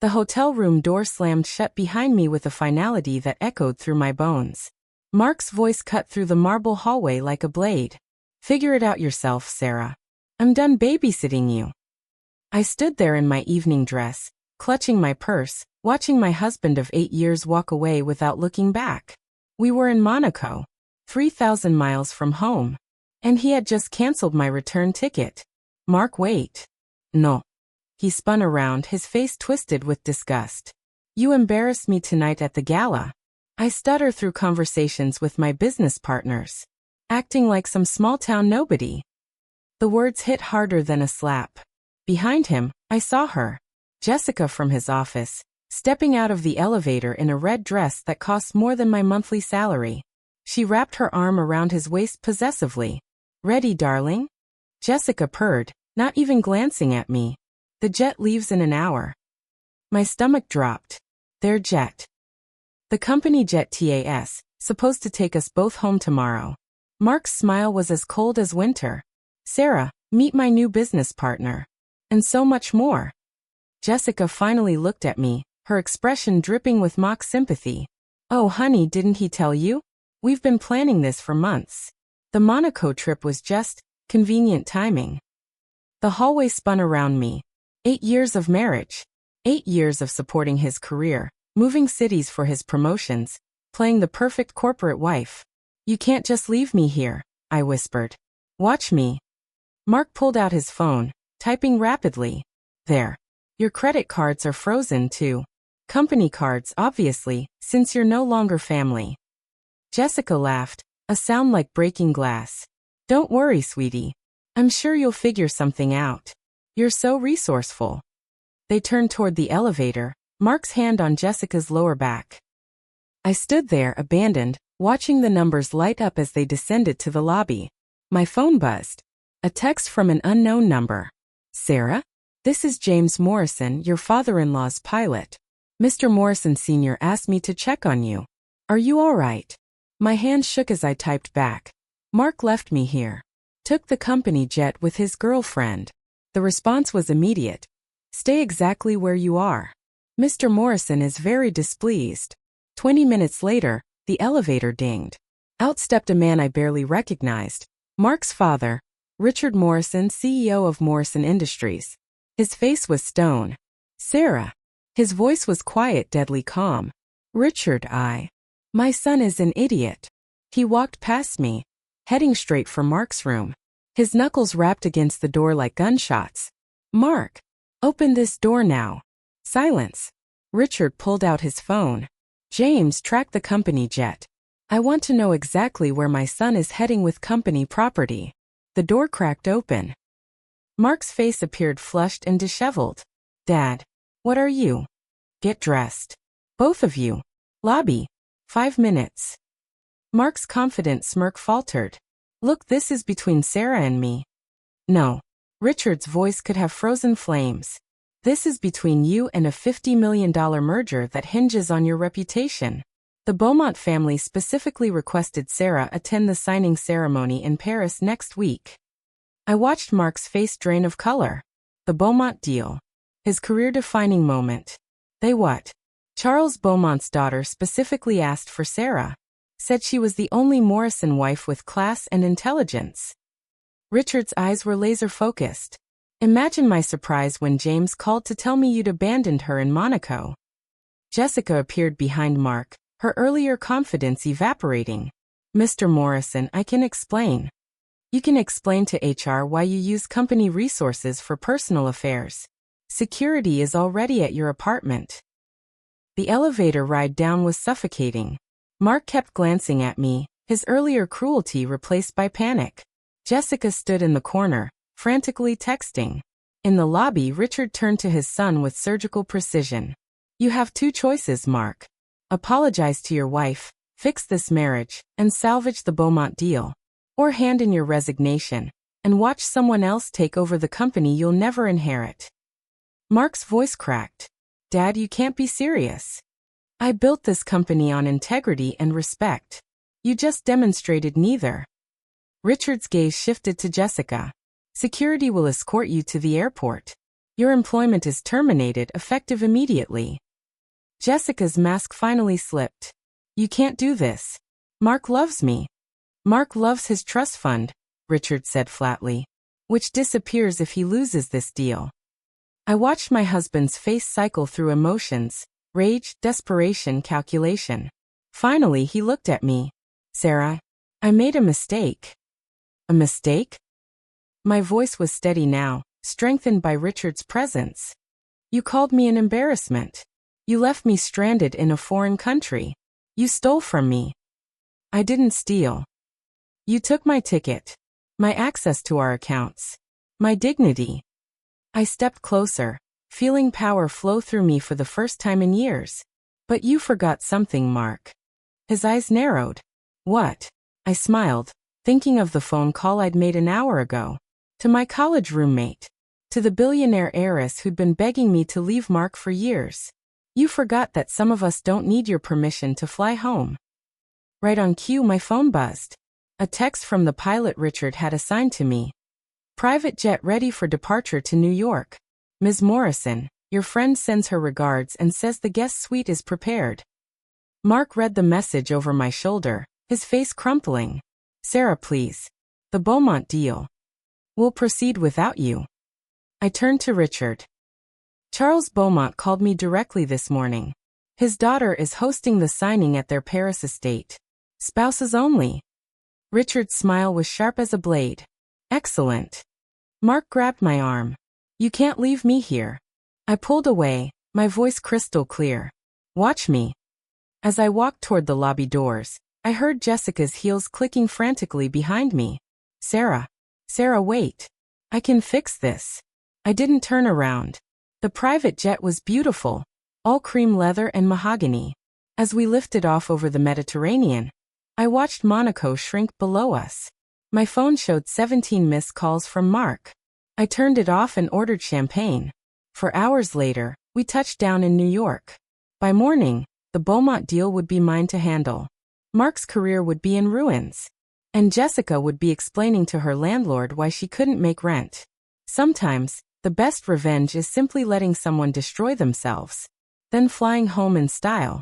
The hotel room door slammed shut behind me with a finality that echoed through my bones. Mark's voice cut through the marble hallway like a blade. "Figure it out yourself, Sarah. I'm done babysitting you." I stood there in my evening dress, clutching my purse, watching my husband of 8 years walk away without looking back. We were in Monaco, 3,000 miles from home, and he had just canceled my return ticket. "Mark, wait." "No." He spun around, his face twisted with disgust. "You embarrassed me tonight at the gala." I stutter through conversations with my business partners, acting like some small-town nobody. The words hit harder than a slap. Behind him, I saw her, Jessica from his office, stepping out of the elevator in a red dress that cost more than my monthly salary. She wrapped her arm around his waist possessively. "Ready, darling?" Jessica purred, not even glancing at me. "The jet leaves in an hour." My stomach dropped. Their jet. The company jet TAS, supposed to take us both home tomorrow. Mark's smile was as cold as winter. "Sarah, meet my new business partner." And so much more. Jessica finally looked at me, her expression dripping with mock sympathy. "Oh honey, didn't he tell you? We've been planning this for months. The Monaco trip was just convenient timing." The hallway spun around me. 8 years of marriage. 8 years of supporting his career, moving cities for his promotions, playing the perfect corporate wife. "You can't just leave me here," I whispered. "Watch me." Mark pulled out his phone, typing rapidly. "There. Your credit cards are frozen too. Company cards, obviously, since you're no longer family." Jessica laughed, a sound like breaking glass. "Don't worry, sweetie. I'm sure you'll figure something out. You're so resourceful." They turned toward the elevator, Mark's hand on Jessica's lower back. I stood there, abandoned, watching the numbers light up as they descended to the lobby. My phone buzzed. A text from an unknown number. "Sarah? This is James Morrison, your father-in-law's pilot. Mr. Morrison Sr. asked me to check on you. Are you all right?" My hand shook as I typed back. "Mark left me here. Took the company jet with his girlfriend." The response was immediate. "Stay exactly where you are. Mr. Morrison is very displeased." 20 minutes later, the elevator dinged. Out stepped a man I barely recognized. Mark's father, Richard Morrison, CEO of Morrison Industries. His face was stone. "Sarah." His voice was quiet, deadly calm. "Richard, my son is an idiot." He walked past me, heading straight for Mark's room. His knuckles rapped against the door like gunshots. "Mark, open this door now." Silence. Richard pulled out his phone. "James, track the company jet. I want to know exactly where my son is heading with company property." The door cracked open. Mark's face appeared flushed and disheveled. "Dad, what are you?" "Get dressed. Both of you. Lobby. 5 minutes." Mark's confident smirk faltered. "Look, this is between Sarah and me." "No." Richard's voice could have frozen flames. "This is between you and a $50 million merger that hinges on your reputation." The Beaumont family specifically requested Sarah attend the signing ceremony in Paris next week. I watched Mark's face drain of color. The Beaumont deal. His career-defining moment. They what? Charles Beaumont's daughter specifically asked for Sarah. Said she was the only Morrison wife with class and intelligence. Richard's eyes were laser-focused. "Imagine my surprise when James called to tell me you'd abandoned her in Monaco." Jessica appeared behind Mark, her earlier confidence evaporating. "Mr. Morrison, I can explain." "You can explain to HR why you use company resources for personal affairs. Security is already at your apartment." The elevator ride down was suffocating. Mark kept glancing at me, his earlier cruelty replaced by panic. Jessica stood in the corner, frantically texting. In the lobby, Richard turned to his son with surgical precision. "You have 2 choices, Mark. Apologize to your wife, fix this marriage, and salvage the Beaumont deal. Or hand in your resignation, and watch someone else take over the company you'll never inherit." Mark's voice cracked. "Dad, you can't be serious. I built this company on integrity and respect. You just demonstrated neither." Richard's gaze shifted to Jessica. "Security will escort you to the airport. Your employment is terminated, effective immediately. Jessica's mask finally slipped. You can't do this. Mark loves me. Mark loves his trust fund, Richard said flatly, which disappears if he loses this deal. I watched my husband's face cycle through emotions, rage, desperation, calculation. Finally, he looked at me. Sarah, I made a mistake. A mistake? My voice was steady now, strengthened by Richard's presence. You called me an embarrassment. You left me stranded in a foreign country. You stole from me. I didn't steal. You took my ticket, my access to our accounts, my dignity. I stepped closer, feeling power flow through me for the first time in years. But you forgot something, Mark. His eyes narrowed. What? I smiled, thinking of the phone call I'd made an hour ago. To my college roommate. To the billionaire heiress who'd been begging me to leave Mark for years. You forgot that some of us don't need your permission to fly home. Right on cue, my phone buzzed. A text from the pilot Richard had assigned to me. Private jet ready for departure to New York. Ms. Morrison, your friend sends her regards and says the guest suite is prepared. Mark read the message over my shoulder, his face crumpling. Sarah, please. The Beaumont deal. We'll proceed without you. I turned to Richard. Charles Beaumont called me directly this morning. His daughter is hosting the signing at their Paris estate. Spouses only. Richard's smile was sharp as a blade. Excellent. Mark grabbed my arm. You can't leave me here. I pulled away, my voice crystal clear. Watch me. As I walked toward the lobby doors, I heard Jessica's heels clicking frantically behind me. Sarah, wait. I can fix this. I didn't turn around. The private jet was beautiful, all cream leather and mahogany. As we lifted off over the Mediterranean, I watched Monaco shrink below us. My phone showed 17 missed calls from Mark. I turned it off and ordered champagne. For hours later, we touched down in New York. By morning, the Beaumont deal would be mine to handle. Mark's career would be in ruins. And Jessica would be explaining to her landlord why she couldn't make rent. Sometimes, the best revenge is simply letting someone destroy themselves, then flying home in style.